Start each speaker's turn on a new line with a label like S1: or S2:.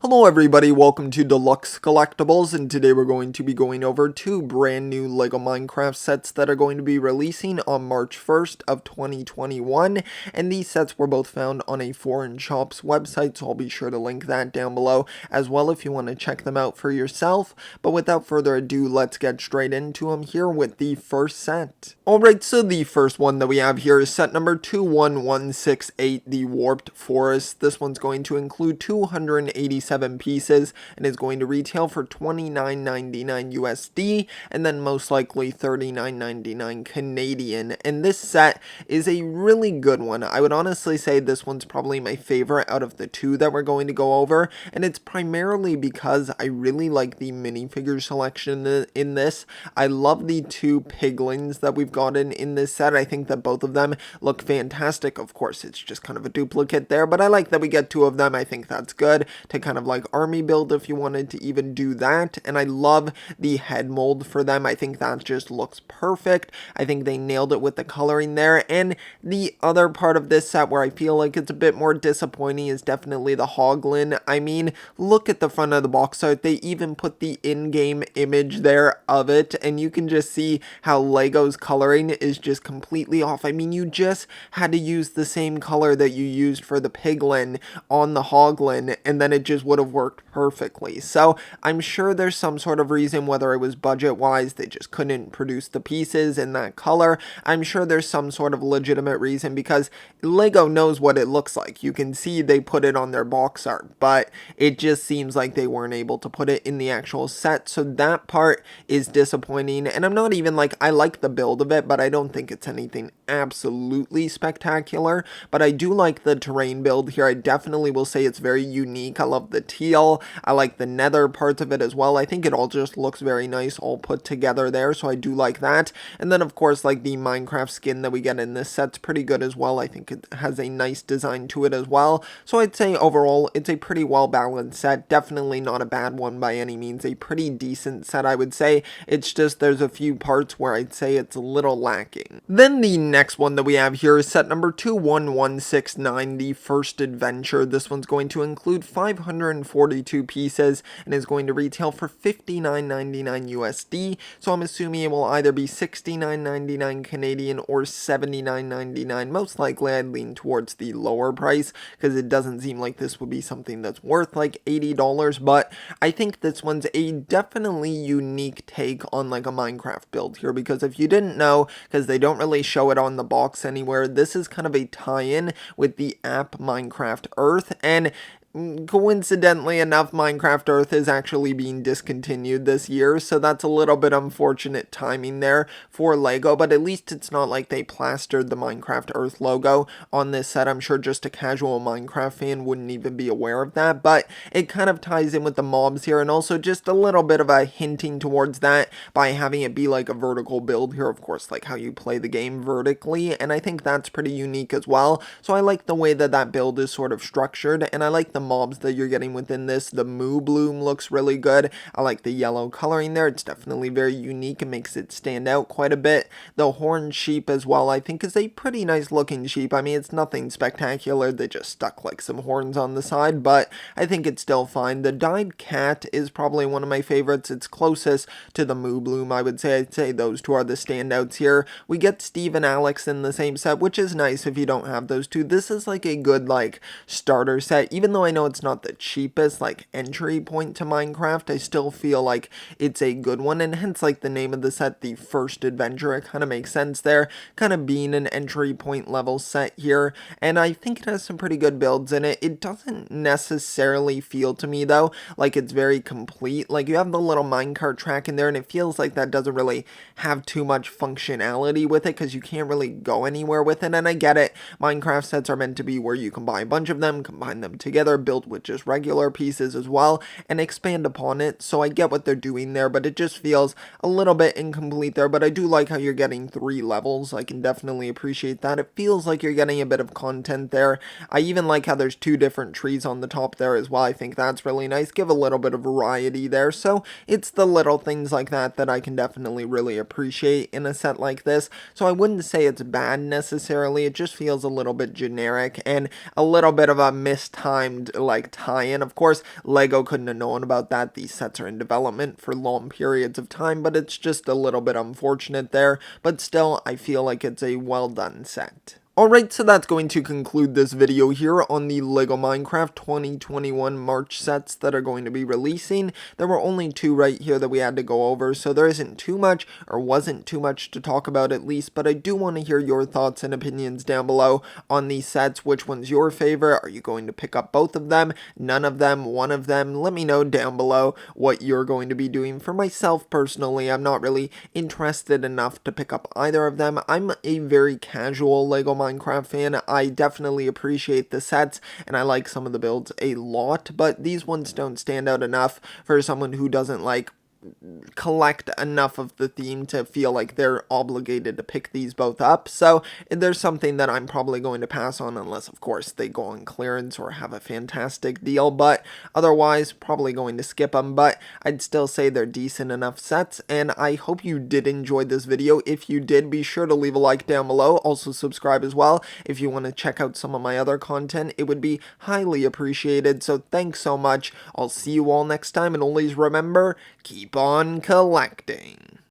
S1: Hello everybody, welcome to Deluxe Collectibles, and today we're going to be going over two brand new LEGO Minecraft sets that are going to be releasing on March 1st of 2021, and these sets were both found on a foreign shop's website, so I'll be sure to link that down below as well if you want to check them out for yourself. But without further ado, let's get straight into them here with the first set. Alright, so the first one that we have here is set number 21168, the Warped Forest. This one's going to include 287 pieces and is going to retail for $29.99 USD and then most likely $39.99 Canadian. And this set is a really good one. I would honestly say this one's probably my favorite out of the two that we're going to go over, and it's primarily because I really like the minifigure selection in this. I love the two piglins that we've gotten in this set. I think that both of them look fantastic. Of course, it's just kind of a duplicate there, but I like that we get two of them. I think that's good to kind of like army build if you wanted to even do that. And I love the head mold for them. I think that just looks perfect. I think they nailed it with the coloring there. And the other part of this set where I feel like it's a bit more disappointing is definitely the Hoglin. I mean, look at the front of the box art. They even put the in-game image there of it, and you can just see how Lego's coloring is just completely off. I mean, you just had to use the same color that you used for the piglin on the Hoglin, and then it just would have worked perfectly. So I'm sure there's some sort of reason, whether it was budget wise, they just couldn't produce the pieces in that color. I'm sure there's some sort of legitimate reason because Lego knows what it looks like. You can see they put it on their box art, but it just seems like they weren't able to put it in the actual set. So that part is disappointing. And I'm not even like, I like the build of it, but I don't think it's anything absolutely spectacular. But I do like the terrain build here. I definitely will say it's very unique. I love the teal. I like the nether parts of it as well. I think it all just looks very nice all put together there, so I do like that. And then of course, like the Minecraft skin that we get in this set's pretty good as well. I think it has a nice design to it as well. So I'd say overall it's a pretty well balanced set. Definitely not a bad one by any means. A pretty decent set, I would say. It's just there's a few parts where I'd say it's a little lacking. Then the next one that we have here is set number 21169, the First Adventure. This one's going to include 542 pieces and is going to retail for $59.99 USD. So I'm assuming it will either be $69.99 Canadian or $79.99. Most likely I'd lean towards the lower price because it doesn't seem like this would be something that's worth like $80, but I think this one's a definitely unique take on like a Minecraft build here, because if you didn't know, because they don't really show it on the box anywhere, this is kind of a tie-in with the app Minecraft Earth, and coincidentally enough, Minecraft Earth is actually being discontinued this year, so that's a little bit unfortunate timing there for Lego, but at least it's not like they plastered the Minecraft Earth logo on this set. I'm sure just a casual Minecraft fan wouldn't even be aware of that, but it kind of ties in with the mobs here, and also just a little bit of a hinting towards that by having it be like a vertical build here, of course, like how you play the game vertically, and I think that's pretty unique as well. So I like the way that that build is sort of structured, and I like the mobs that you're getting within this. The Moo Bloom looks really good. I like the yellow coloring there. It's definitely very unique and makes it stand out quite a bit. The Horned Sheep as well, I think, is a pretty nice looking sheep. I mean, it's nothing spectacular. They just stuck like some horns on the side, but I think it's still fine. The Dyed Cat is probably one of my favorites. It's closest to the Moo Bloom, I would say. I'd say those two are the standouts here. We get Steve and Alex in the same set, which is nice if you don't have those two. This is like a good like starter set, even though I know it's not the cheapest like entry point to Minecraft. I still feel like it's a good one, and hence like the name of the set, the First Adventure. It kind of makes sense there, kind of being an entry point level set here, and I think it has some pretty good builds in it. It doesn't necessarily feel to me though like it's very complete. Like you have the little minecart track in there, and it feels like that doesn't really have too much functionality with it because you can't really go anywhere with it. And I get it, Minecraft sets are meant to be where you can buy a bunch of them, combine them together, build with just regular pieces as well, and expand upon it. So I get what they're doing there, but it just feels a little bit incomplete there. But I do like how you're getting 3 levels. I can definitely appreciate that. It feels like you're getting a bit of content there. I even like how there's 2 different trees on the top there as well. I think that's really nice. Give a little bit of variety there. So it's the little things like that that I can definitely really appreciate in a set like this. So I wouldn't say it's bad necessarily. It just feels a little bit generic and a little bit of a mistimed planned like tie-in. Of course, Lego couldn't have known about that. These sets are in development for long periods of time, but it's just a little bit unfortunate there. But still, I feel like it's a well done set. Alright, so that's going to conclude this video here on the LEGO Minecraft 2021 March sets that are going to be releasing. There were only 2 right here that we had to go over, so there isn't too much, or wasn't too much to talk about at least, but I do want to hear your thoughts and opinions down below on these sets. Which one's your favorite? Are you going to pick up both of them? None of them? One of them? Let me know down below what you're going to be doing. For myself personally, I'm not really interested enough to pick up either of them. I'm a very casual LEGO Minecraft fan. I definitely appreciate the sets and I like some of the builds a lot, but these ones don't stand out enough for someone who doesn't like collect enough of the theme to feel like they're obligated to pick these both up. So there's something that I'm probably going to pass on, unless of course they go on clearance or have a fantastic deal, but otherwise probably going to skip them. But I'd still say they're decent enough sets, and I hope you did enjoy this video. If you did, be sure to leave a like down below. Also subscribe as well if you want to check out some of my other content. It would be highly appreciated. So thanks so much. I'll see you all next time, and always remember, keep on collecting.